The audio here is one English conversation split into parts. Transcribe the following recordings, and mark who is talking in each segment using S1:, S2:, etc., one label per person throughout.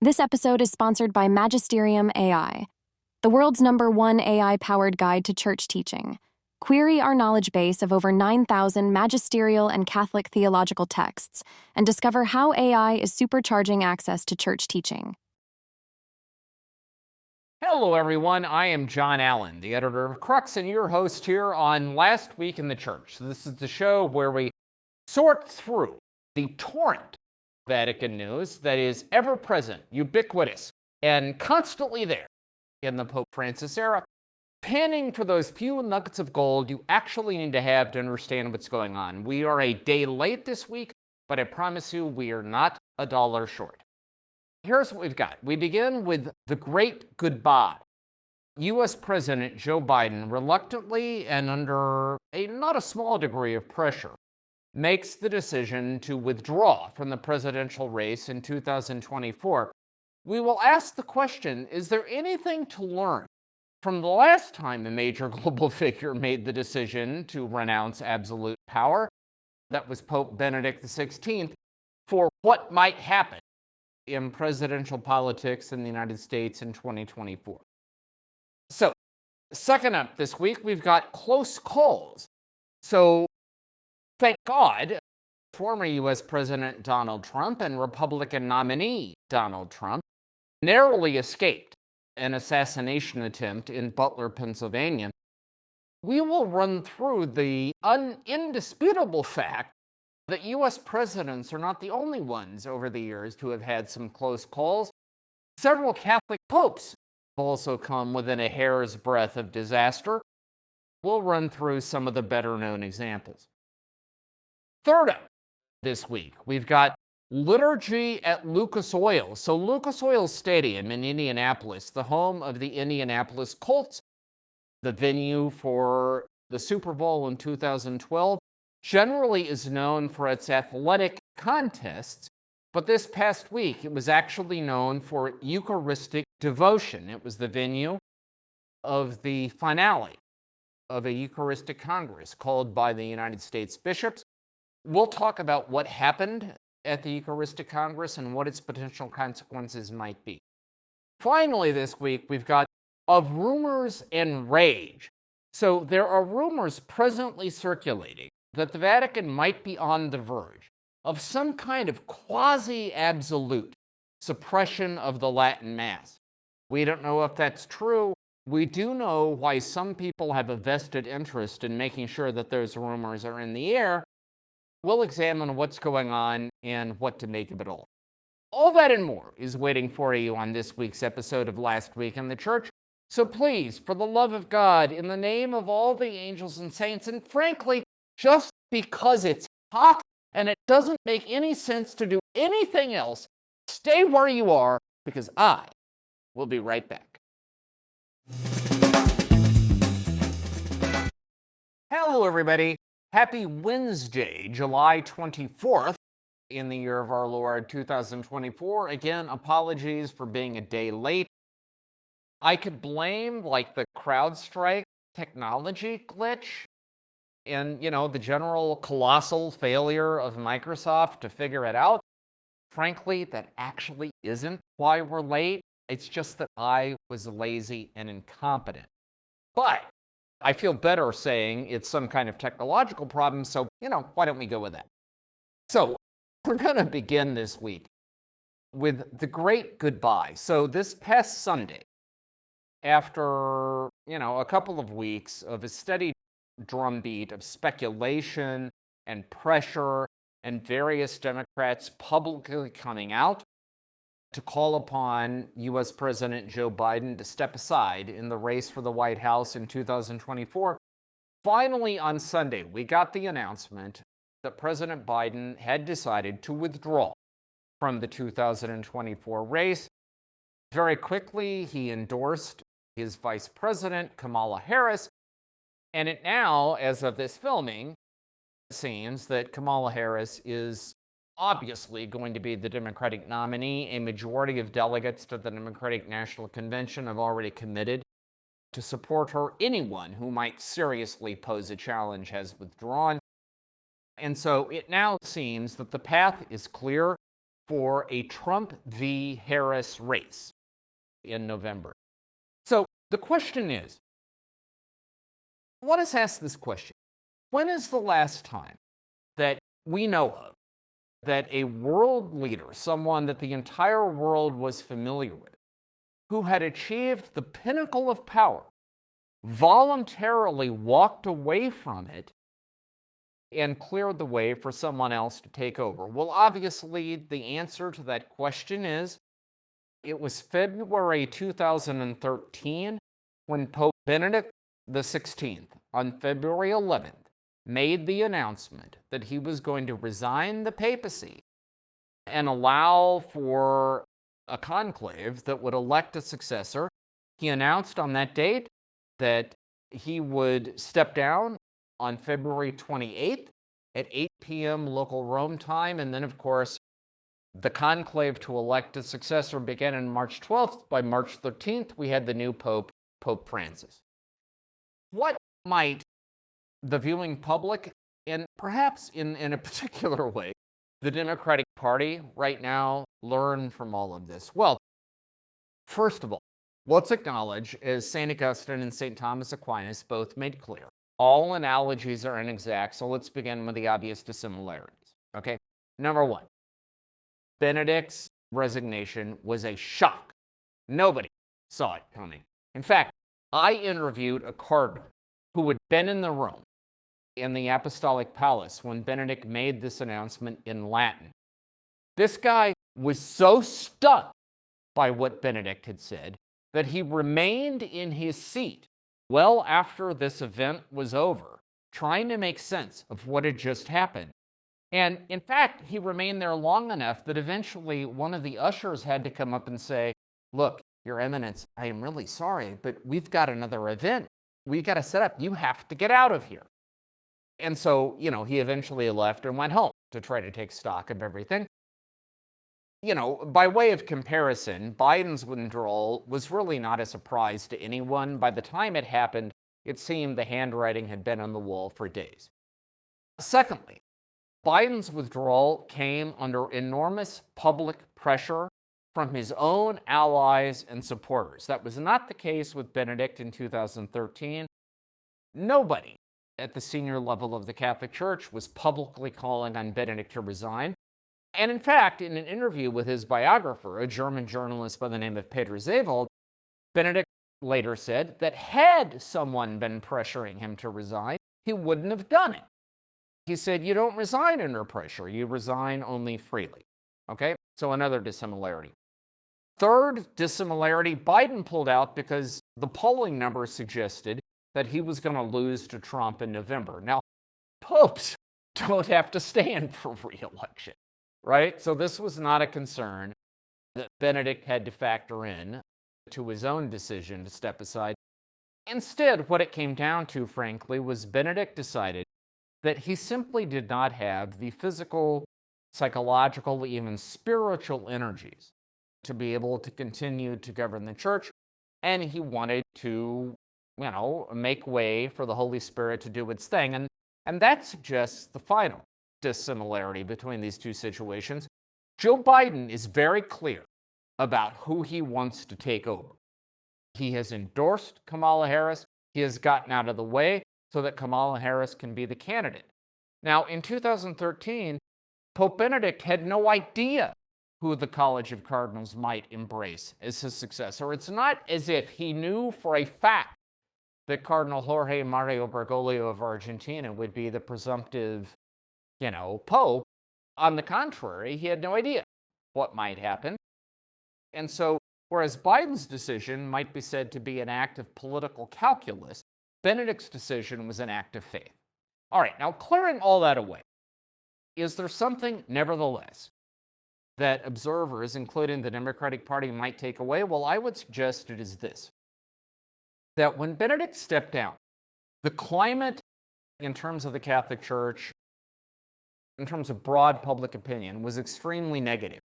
S1: This episode is sponsored by Magisterium AI, the world's #1 AI-powered guide to church teaching. Query our knowledge base of over 9,000 magisterial and Catholic theological texts and discover how AI is supercharging access to church teaching.
S2: Hello, everyone. I am John Allen, the editor of Crux, and your host here on Last Week in the Church. So this is the show where we sort through the torrent of Vatican news that is ever-present, ubiquitous, and constantly there in the Pope Francis era, panning for those few nuggets of gold you actually need to have to understand what's going on. We are a day late this week, but I promise you we are not a dollar short. Here's what we've got. We begin with the great goodbye. U.S. President Joe Biden reluctantly and under not a small degree of pressure makes the decision to withdraw from the presidential race in 2024. We will ask the question, is there anything to learn from the last time a major global figure made the decision to renounce absolute power? That was Pope Benedict XVI, for what might happen in presidential politics in the United States in 2024. So, second up this week, we've got close calls. So, thank God, former U.S. President Donald Trump and Republican nominee Donald Trump narrowly escaped an assassination attempt in Butler, Pennsylvania. We will run through the indisputable fact that U.S. presidents are not the only ones over the years to have had some close calls. Several Catholic popes have also come within a hair's breadth of disaster. We'll run through some of the better-known examples. Third up this week, we've got liturgy at Lucas Oil. So Lucas Oil Stadium in Indianapolis, the home of the Indianapolis Colts, the venue for the Super Bowl in 2012, generally is known for its athletic contests, but this past week it was actually known for Eucharistic devotion. It was the venue of the finale of a Eucharistic Congress called by the United States bishops. We'll talk about what happened at the Eucharistic Congress and what its potential consequences might be. Finally, this week, we've got of rumors and rage. So there are rumors presently circulating that the Vatican might be on the verge of some kind of quasi-absolute suppression of the Latin Mass. We don't know if that's true. We do know why some people have a vested interest in making sure that those rumors are in the air. We'll examine what's going on and what to make of it all. All that and more is waiting for you on this week's episode of Last Week in the Church. So please, for the love of God, in the name of all the angels and saints, and frankly, just because it's hot and it doesn't make any sense to do anything else, stay where you are, because I will be right back. Hello, everybody. Happy Wednesday, July 24th, in the year of our Lord 2024. Again, apologies for being a day late. I could blame, the CrowdStrike technology glitch and, the general colossal failure of Microsoft to figure it out. Frankly, that actually isn't why we're late. It's just that I was lazy and incompetent. But I feel better saying it's some kind of technological problem, so, why don't we go with that? So, we're going to begin this week with the great goodbye. So, this past Sunday, after, a couple of weeks of a steady drumbeat of speculation and pressure and various Democrats publicly coming out to call upon U.S. President Joe Biden to step aside in the race for the White House in 2024, finally on Sunday, we got the announcement that President Biden had decided to withdraw from the 2024 race. Very quickly, he endorsed his vice president, Kamala Harris, and it now, as of this filming, seems that Kamala Harris is obviously going to be the Democratic nominee. A majority of delegates to the Democratic National Convention have already committed to support her. Anyone who might seriously pose a challenge has withdrawn. And so it now seems that the path is clear for a Trump v. Harris race in November. So the question is, let us ask this question. When is the last time that we know of that a world leader, someone that the entire world was familiar with, who had achieved the pinnacle of power, voluntarily walked away from it and cleared the way for someone else to take over? Well, obviously, the answer to that question is it was February 2013 when Pope Benedict XVI, on February 11th, made the announcement that he was going to resign the papacy and allow for a conclave that would elect a successor. He announced on that date that he would step down on February 28th at 8 p.m. local Rome time. And then, of course, the conclave to elect a successor began on March 12th. By March 13th, we had the new Pope, Pope Francis. What might the viewing public, and perhaps in a particular way, the Democratic Party right now learn from all of this? Well, first of all, let's acknowledge, as St. Augustine and St. Thomas Aquinas both made clear, all analogies are inexact, so let's begin with the obvious dissimilarities. Okay, number one, Benedict's resignation was a shock. Nobody saw it coming. In fact, I interviewed a cardinal who had been in the room in the Apostolic Palace when Benedict made this announcement in Latin. This guy was so stunned by what Benedict had said that he remained in his seat well after this event was over, trying to make sense of what had just happened. And in fact, he remained there long enough that eventually one of the ushers had to come up and say, "Look, Your Eminence, I am really sorry, but we've got another event. We've got to set up. You have to get out of here." And so, he eventually left and went home to try to take stock of everything. By way of comparison, Biden's withdrawal was really not a surprise to anyone. By the time it happened, it seemed the handwriting had been on the wall for days. Secondly, Biden's withdrawal came under enormous public pressure from his own allies and supporters. That was not the case with Benedict in 2013. Nobody at the senior level of the Catholic Church was publicly calling on Benedict to resign. And in fact, in an interview with his biographer, a German journalist by the name of Peter Seewald, Benedict later said that had someone been pressuring him to resign, he wouldn't have done it. He said, you don't resign under pressure, you resign only freely. Okay, so another dissimilarity. Third dissimilarity, Biden pulled out because the polling numbers suggested that he was going to lose to Trump in November. Now, popes don't have to stand for re-election, right? So this was not a concern that Benedict had to factor in to his own decision to step aside. Instead, what it came down to, frankly, was Benedict decided that he simply did not have the physical, psychological, even spiritual energies to be able to continue to govern the church, and he wanted to, make way for the Holy Spirit to do its thing. And that suggests the final dissimilarity between these two situations. Joe Biden is very clear about who he wants to take over. He has endorsed Kamala Harris. He has gotten out of the way so that Kamala Harris can be the candidate. Now, in 2013, Pope Benedict had no idea who the College of Cardinals might embrace as his successor. It's not as if he knew for a fact that Cardinal Jorge Mario Bergoglio of Argentina would be the presumptive, Pope. On the contrary, he had no idea what might happen. And so, whereas Biden's decision might be said to be an act of political calculus, Benedict's decision was an act of faith. All right, now clearing all that away, is there something, nevertheless, that observers, including the Democratic Party, might take away? Well, I would suggest it is this, that when Benedict stepped down, the climate in terms of the Catholic Church, in terms of broad public opinion, was extremely negative.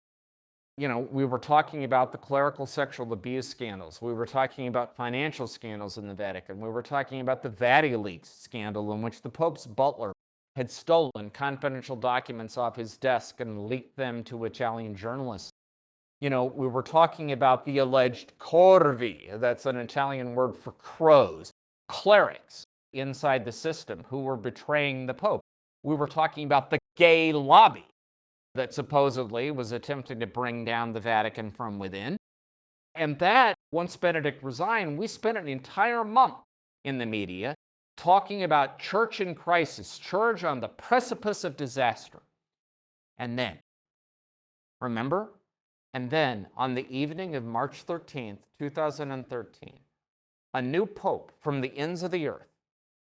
S2: We were talking about the clerical sexual abuse scandals. We were talking about financial scandals in the Vatican. We were talking about the VatiLeaks scandal in which the Pope's butler had stolen confidential documents off his desk and leaked them to Italian journalists. We were talking about the alleged corvi, that's an Italian word for crows, clerics inside the system who were betraying the Pope. We were talking about the gay lobby that supposedly was attempting to bring down the Vatican from within. And that, once Benedict resigned, we spent an entire month in the media talking about church in crisis, church on the precipice of disaster. And then, remember? And then, on the evening of March 13th, 2013, a new pope from the ends of the earth,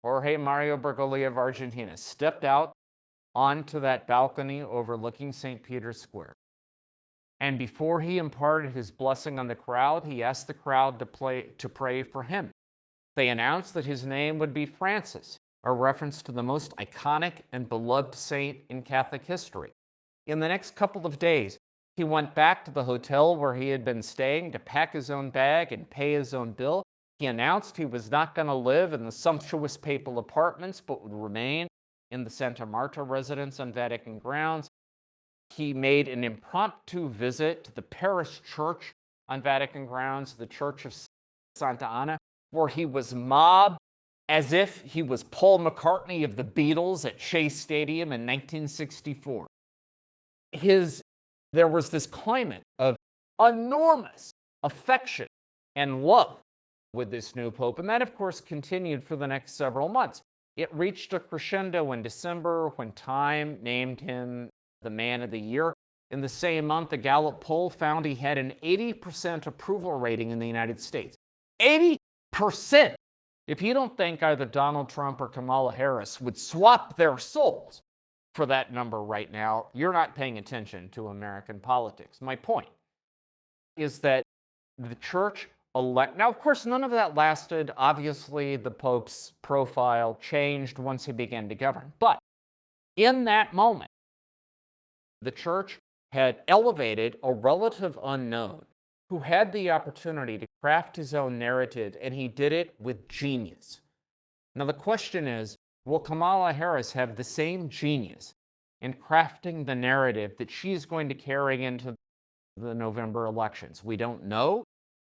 S2: Jorge Mario Bergoglio of Argentina, stepped out onto that balcony overlooking St. Peter's Square. And before he imparted his blessing on the crowd, he asked the crowd to pray for him. They announced that his name would be Francis, a reference to the most iconic and beloved saint in Catholic history. In the next couple of days, he went back to the hotel where he had been staying to pack his own bag and pay his own bill. He announced he was not going to live in the sumptuous papal apartments, but would remain in the Santa Marta residence on Vatican grounds. He made an impromptu visit to the parish church on Vatican grounds, the Church of Santa Ana, where he was mobbed as if he was Paul McCartney of the Beatles at Shea Stadium in 1964. There was this climate of enormous affection and love with this new pope, and that, of course, continued for the next several months. It reached a crescendo in December when Time named him the Man of the Year. In the same month, a Gallup poll found he had an 80% approval rating in the United States. 80%! If you don't think either Donald Trump or Kamala Harris would swap their souls for that number right now, you're not paying attention to American politics. My point is that the church now, of course, none of that lasted. Obviously, the Pope's profile changed once he began to govern. But in that moment, the church had elevated a relative unknown who had the opportunity to craft his own narrative, and he did it with genius. Now, the question is, will Kamala Harris have the same genius in crafting the narrative that she's going to carry into the November elections? We don't know,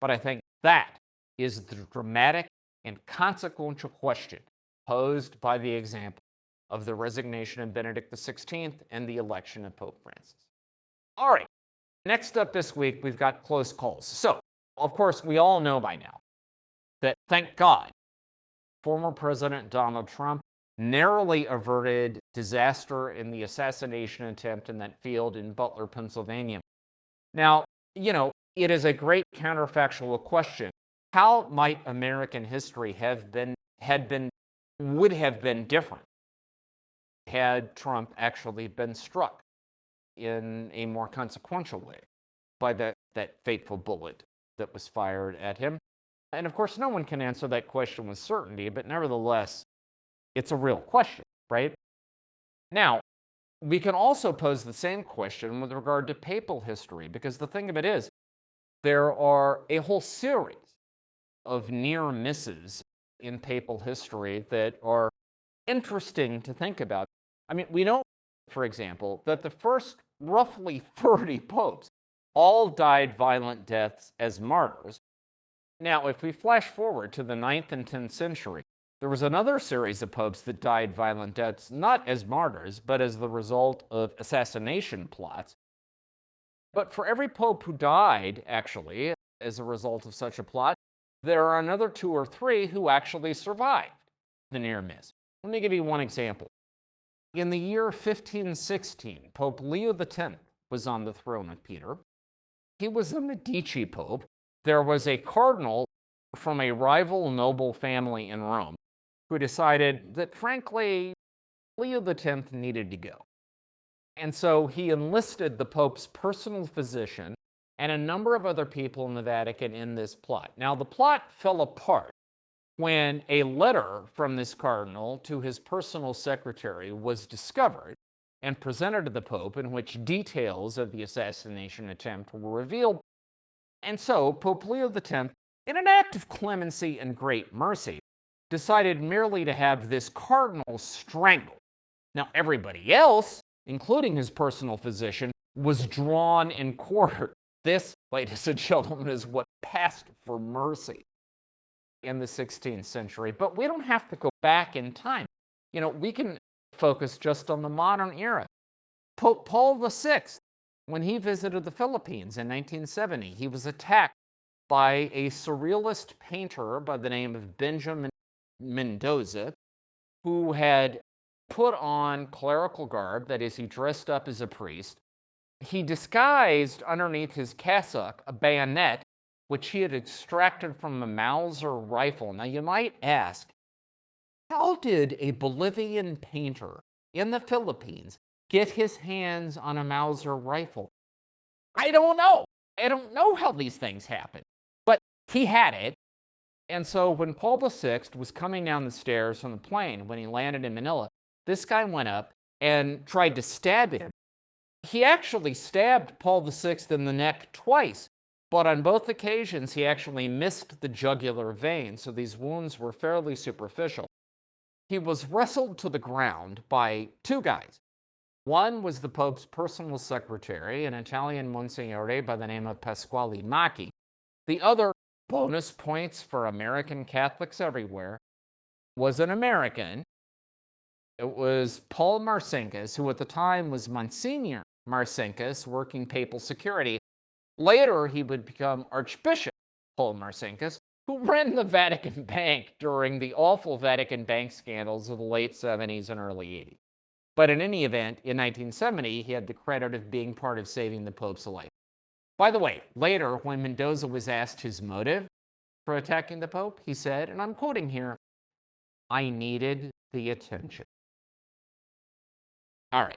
S2: but I think that is the dramatic and consequential question posed by the example of the resignation of Benedict XVI and the election of Pope Francis. All right, next up this week, we've got close calls. So, of course, we all know by now that, thank God, former President Donald Trump narrowly averted disaster in the assassination attempt in that field in Butler, Pennsylvania. Now, it is a great counterfactual question. How might American history would have been different had Trump actually been struck in a more consequential way by that fateful bullet that was fired at him? And of course, no one can answer that question with certainty, but nevertheless, it's a real question, right? Now, we can also pose the same question with regard to papal history, because the thing of it is, there are a whole series of near misses in papal history that are interesting to think about. I mean, we know, for example, that the first roughly 30 popes all died violent deaths as martyrs. Now, if we flash forward to the 9th and 10th century, there was another series of popes that died violent deaths, not as martyrs, but as the result of assassination plots. But for every pope who died, actually, as a result of such a plot, there are another 2 or 3 who actually survived the near miss. Let me give you one example. In the year 1516, Pope Leo X was on the throne of Peter. He was a Medici pope. There was a cardinal from a rival noble family in Rome who decided that, frankly, Leo X needed to go. And so he enlisted the Pope's personal physician and a number of other people in the Vatican in this plot. Now, the plot fell apart when a letter from this cardinal to his personal secretary was discovered and presented to the Pope, in which details of the assassination attempt were revealed. And so Pope Leo X, in an act of clemency and great mercy, decided merely to have this cardinal strangled Now, everybody else, including his personal physician, was drawn and quartered. This, ladies and gentlemen, is what passed for mercy in the 16th century. But we don't have to go back in time. We can focus just on the modern era. Pope Paul VI, when he visited the Philippines in 1970, he was attacked by a surrealist painter by the name of Benjamin Mendoza, who had put on clerical garb, that is, he dressed up as a priest. He disguised underneath his cassock a bayonet, which he had extracted from a Mauser rifle. Now, you might ask, how did a Bolivian painter in the Philippines get his hands on a Mauser rifle? I don't know. I don't know how these things happen. But he had it. And so when Paul VI was coming down the stairs from the plane, when he landed in Manila, this guy went up and tried to stab him. He actually stabbed Paul VI in the neck twice, but on both occasions he actually missed the jugular vein, so these wounds were fairly superficial. He was wrestled to the ground by two guys. One was the Pope's personal secretary, an Italian Monsignore by the name of Pasquale Macchi. The other, bonus points for American Catholics everywhere, was an American. It was Paul Marcinkus, who at the time was Monsignor Marcinkus, working papal security. Later, he would become Archbishop Paul Marcinkus, who ran the Vatican Bank during the awful Vatican Bank scandals of the late 70s and early 80s. But in any event, in 1970, he had the credit of being part of saving the Pope's life. By the way, later, when Mendoza was asked his motive for attacking the Pope, he said, and I'm quoting here, "I needed the attention." All right.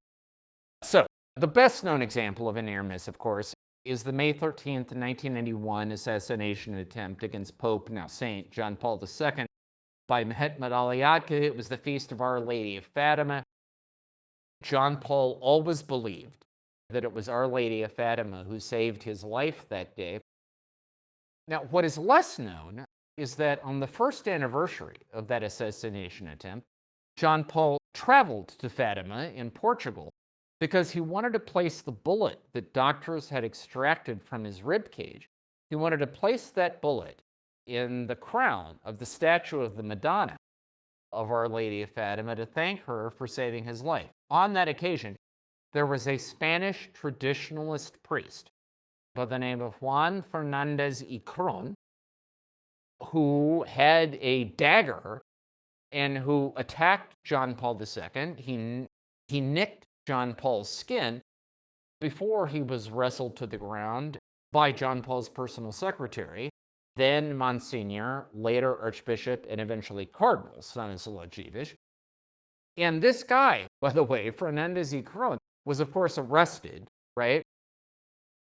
S2: So, the best known example of a near miss, of course, is the May 13th, 1991 assassination attempt against Pope, now Saint, John Paul II by Mehmet Ali Atke. It was the feast of Our Lady of Fatima. John Paul always believed that it was Our Lady of Fatima who saved his life that day. Now, what is less known is that on the first anniversary of that assassination attempt, John Paul traveled to Fatima in Portugal because he wanted to place the bullet that doctors had extracted from his rib cage. He wanted to place that bullet in the crown of the statue of the Madonna of Our Lady of Fatima to thank her for saving his life. On that occasion, there was a Spanish traditionalist priest by the name of Juan Fernandez y Cron, who had a dagger and who attacked John Paul II. He nicked John Paul's skin before he was wrestled to the ground by John Paul's personal secretary, then Monsignor, later Archbishop, and eventually Cardinal Stanislaw Dziwisz. And this guy, by the way, Fernandez y Cron, was of course arrested, right?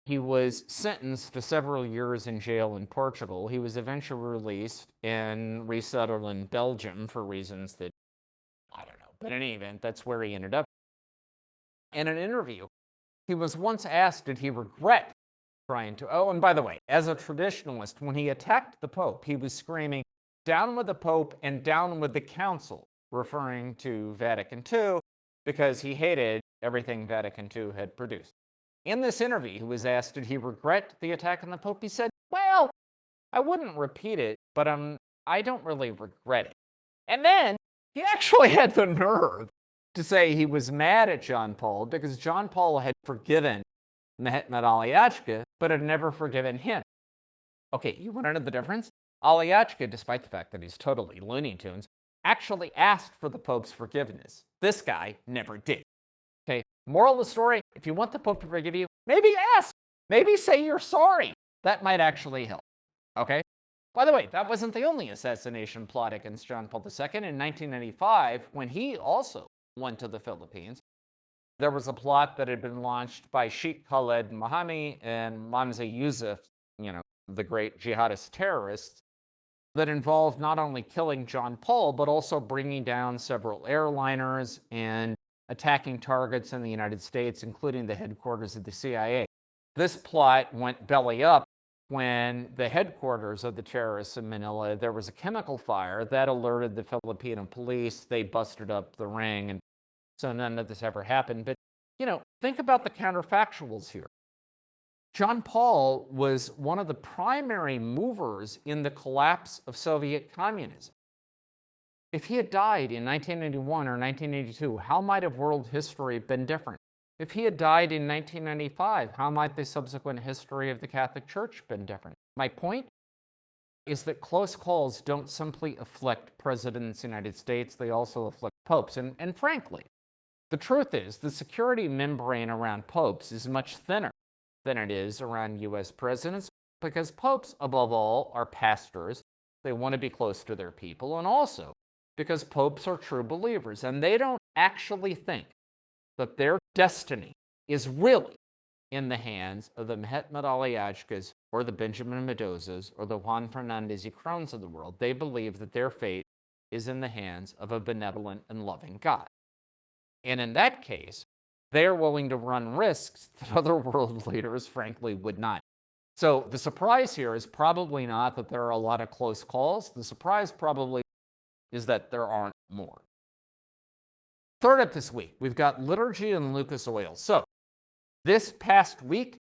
S2: He was sentenced to several years in jail in Portugal. He was eventually released and resettled in Belgium for reasons that, I don't know. But in any event, that's where he ended up. In an interview, he was once asked, did he regret trying to... Oh, and by the way, as a traditionalist, when he attacked the Pope, he was screaming, "Down with the Pope and down with the Council," referring to Vatican II, because he hated everything Vatican II had produced. In this interview, he was asked, did he regret the attack on the Pope? He said, well, I wouldn't repeat it, but I don't really regret it. And then he actually had the nerve to say he was mad at John Paul because John Paul had forgiven Mehmet Ali Atke, but had never forgiven him. Okay, you want to know the difference? Ali Atke, despite the fact that he's totally Looney Tunes, actually asked for the Pope's forgiveness. This guy never did. Okay, moral of the story, if you want the Pope to forgive you, maybe ask. Maybe say you're sorry. That might actually help. Okay? By the way, that wasn't the only assassination plot against John Paul II. In 1995, when he also went to the Philippines, there was a plot that had been launched by Sheikh Khaled Mohammed and Mansa Yusuf, the great jihadist terrorists, that involved not only killing John Paul, but also bringing down several airliners and attacking targets in the United States, including the headquarters of the CIA. This plot went belly up when the headquarters of the terrorists in Manila, there was a chemical fire that alerted the Filipino police. They busted up the ring, and so none of this ever happened. But, think about the counterfactuals here. John Paul was one of the primary movers in the collapse of Soviet communism. If he had died in 1981 or 1982, how might have world history been different? If he had died in 1995, how might the subsequent history of the Catholic Church been different? My point is that close calls don't simply afflict presidents of the United States, they also afflict popes. And frankly, the truth is the security membrane around popes is much thinner than it is around US presidents, because popes, above all, are pastors. They want to be close to their people, and also because popes are true believers, and they don't actually think that their destiny is really in the hands of the Mehmet Ali Ajkas or the Benjamin Mendozas or the Juan Fernandez y Crones of the world. They believe that their fate is in the hands of a benevolent and loving God. And in that case, they are willing to run risks that other world leaders, frankly, would not. So the surprise here is probably not that there are a lot of close calls. The surprise probably is that there aren't more. Third up this week, we've got liturgy and Lucas Oil. So this past week,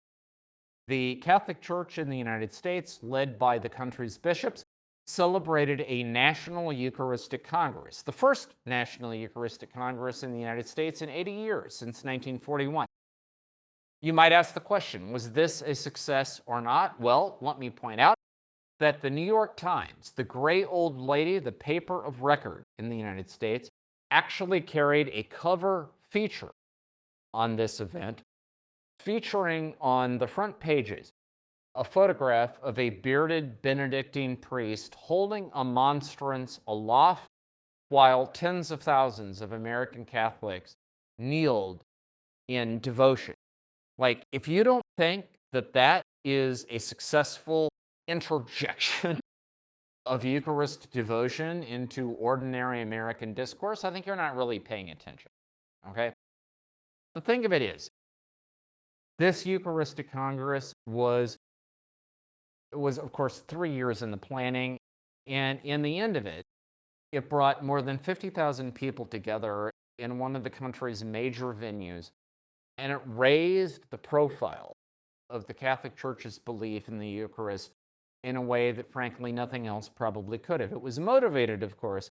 S2: the Catholic Church in the United States, led by the country's bishops, celebrated a National Eucharistic Congress, the first National Eucharistic Congress in the United States in 80 years, since 1941. You might ask the question, was this a success or not? Well, let me point out that the New York Times, the gray old lady, the paper of record in the United States, actually carried a cover feature on this event, featuring on the front pages a photograph of a bearded Benedictine priest holding a monstrance aloft while tens of thousands of American Catholics kneeled in devotion. Like, if you don't think that that is a successful interjection of Eucharist devotion into ordinary American discourse, I think you're not really paying attention, okay? The thing of it is, this Eucharistic Congress was, of course, 3 years in the planning, and in the end of it, it brought more than 50,000 people together in one of the country's major venues, and it raised the profile of the Catholic Church's belief in the Eucharist in a way that, frankly, nothing else probably could have. It was motivated, of course,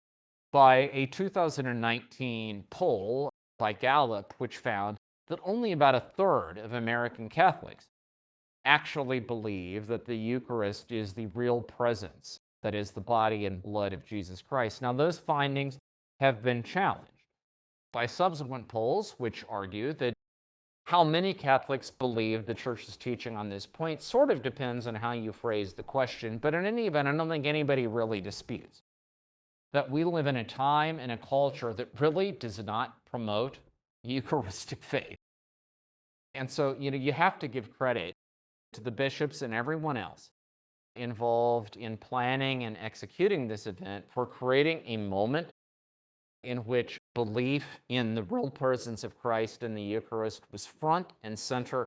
S2: by a 2019 poll by Gallup, which found that only about a third of American Catholics actually believe that the Eucharist is the real presence, that is, the body and blood of Jesus Christ. Now, those findings have been challenged by subsequent polls, which argue that how many Catholics believe the Church's teaching on this point sort of depends on how you phrase the question, but in any event, I don't think anybody really disputes that we live in a time and a culture that really does not promote Eucharistic faith. And so, you have to give credit to the bishops and everyone else involved in planning and executing this event for creating a moment in which belief in the real presence of Christ in the Eucharist was front and center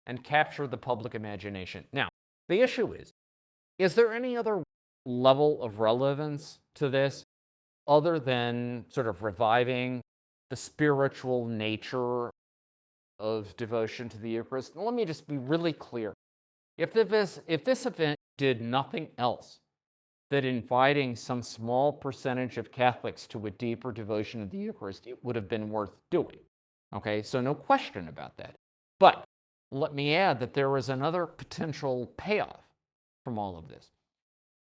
S2: and captured the public imagination. Now, the issue is there any other level of relevance to this other than sort of reviving the spiritual nature of devotion to the Eucharist? Let me just be really clear. If this event did nothing else than inviting some small percentage of Catholics to a deeper devotion of the Eucharist, it would have been worth doing. Okay, so no question about that. But let me add that there was another potential payoff from all of this,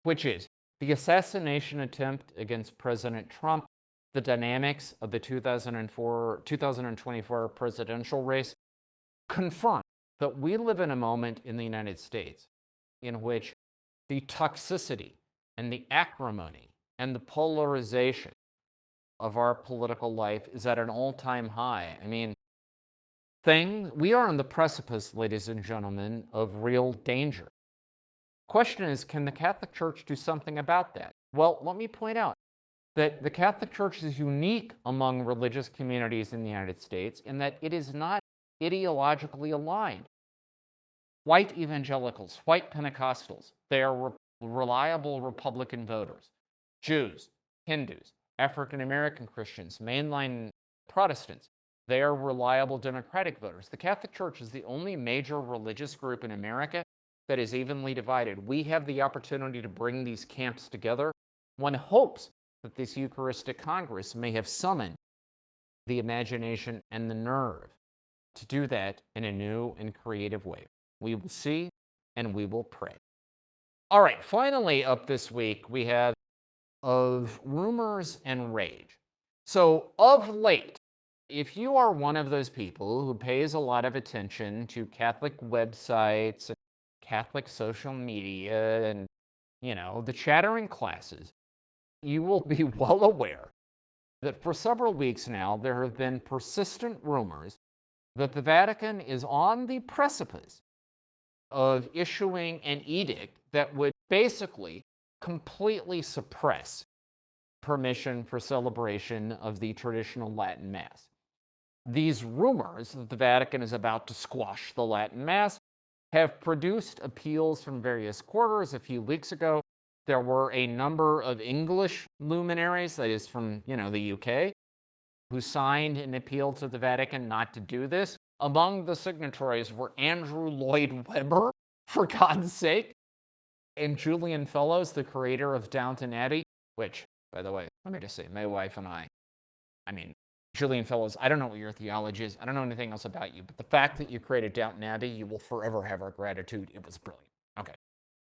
S2: which is the assassination attempt against President Trump, the dynamics of the 2024 presidential race confirm that we live in a moment in the United States in which the toxicity and the acrimony and the polarization of our political life is at an all-time high. I mean, we are on the precipice, ladies and gentlemen, of real danger. Question is, can the Catholic Church do something about that? Well, let me point out that the Catholic Church is unique among religious communities in the United States in that it is not ideologically aligned. White evangelicals, white Pentecostals, they are reliable Republican voters. Jews, Hindus, African American Christians, mainline Protestants. They are reliable Democratic voters. The Catholic Church is the only major religious group in America that is evenly divided. We have the opportunity to bring these camps together. One hopes that this Eucharistic Congress may have summoned the imagination and the nerve to do that in a new and creative way. We will see and we will pray. All right, finally up this week, we have of rumors and rage. So of late, if you are one of those people who pays a lot of attention to Catholic websites and Catholic social media and, the chattering classes, you will be well aware that for several weeks now, there have been persistent rumors that the Vatican is on the precipice of issuing an edict that would basically completely suppress permission for celebration of the traditional Latin Mass. These rumors that the Vatican is about to squash the Latin Mass have produced appeals from various quarters. A few weeks ago, there were a number of English luminaries, that is from, the UK, who signed an appeal to the Vatican not to do this. Among the signatories were Andrew Lloyd Webber, for God's sake, and Julian Fellowes, the creator of Downton Abbey, which, by the way, let me just say, my wife and I mean, Julian Fellowes, I don't know what your theology is. I don't know anything else about you, but the fact that you created Downton Abbey, you will forever have our gratitude. It was brilliant. Okay.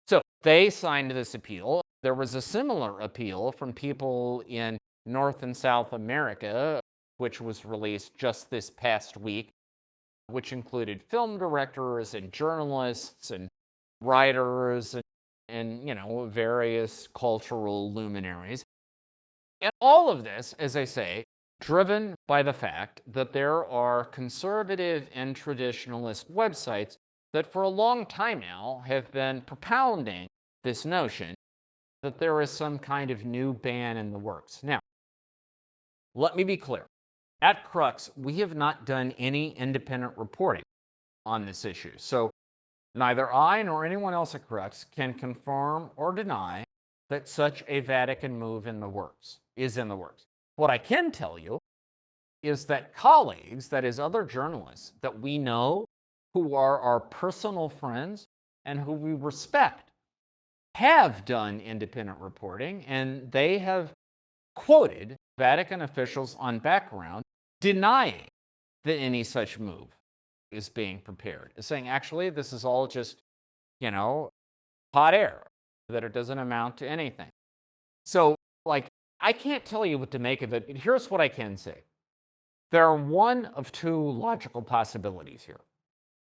S2: So they signed this appeal. There was a similar appeal from people in North and South America, which was released just this past week, which included film directors and journalists and writers and various cultural luminaries. And all of this, as I say, driven by the fact that there are conservative and traditionalist websites that for a long time now have been propounding this notion that there is some kind of new ban in the works. Now, let me be clear. At Crux, we have not done any independent reporting on this issue. So neither I nor anyone else at Crux can confirm or deny that such a Vatican move is in the works. What I can tell you is that colleagues, that is other journalists that we know who are our personal friends and who we respect, have done independent reporting, and they have quoted Vatican officials on background denying that any such move is being prepared, saying actually this is all just, hot air, that it doesn't amount to anything. So, I can't tell you what to make of it, but here's what I can say. There are one of two logical possibilities here.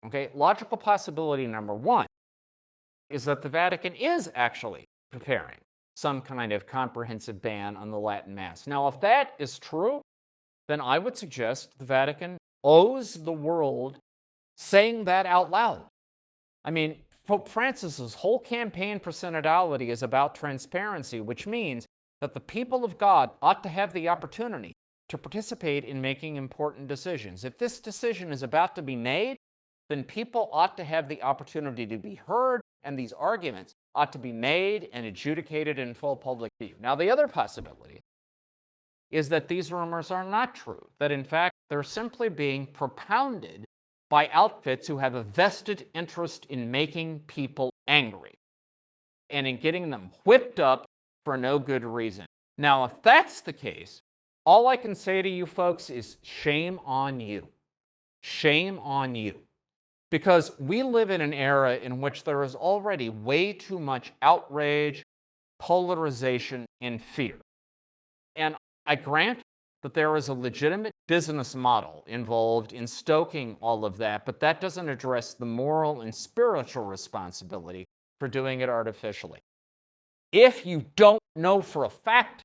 S2: Okay, logical possibility number one is that the Vatican is actually preparing some kind of comprehensive ban on the Latin Mass. Now, if that is true, then I would suggest the Vatican owes the world saying that out loud. I mean, Pope Francis's whole campaign for synodality is about transparency, which means that the people of God ought to have the opportunity to participate in making important decisions. If this decision is about to be made, then people ought to have the opportunity to be heard, and these arguments ought to be made and adjudicated in full public view. Now, the other possibility is that these rumors are not true, that in fact they're simply being propounded by outfits who have a vested interest in making people angry and in getting them whipped up for no good reason. Now, if that's the case, all I can say to you folks is shame on you. Shame on you. Because we live in an era in which there is already way too much outrage, polarization, and fear. And I grant that there is a legitimate business model involved in stoking all of that, but that doesn't address the moral and spiritual responsibility for doing it artificially. If you don't know for a fact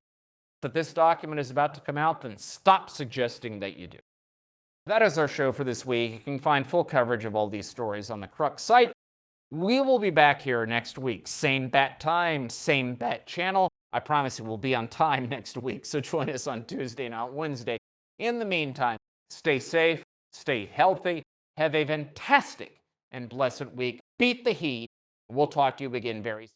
S2: that this document is about to come out, then stop suggesting that you do. That is our show for this week. You can find full coverage of all these stories on the Crux site. We will be back here next week. Same bat time, same bat channel. I promise it will be on time next week, so join us on Tuesday, not Wednesday. In the meantime, stay safe, stay healthy, have a fantastic and blessed week. Beat the heat. We'll talk to you again very soon.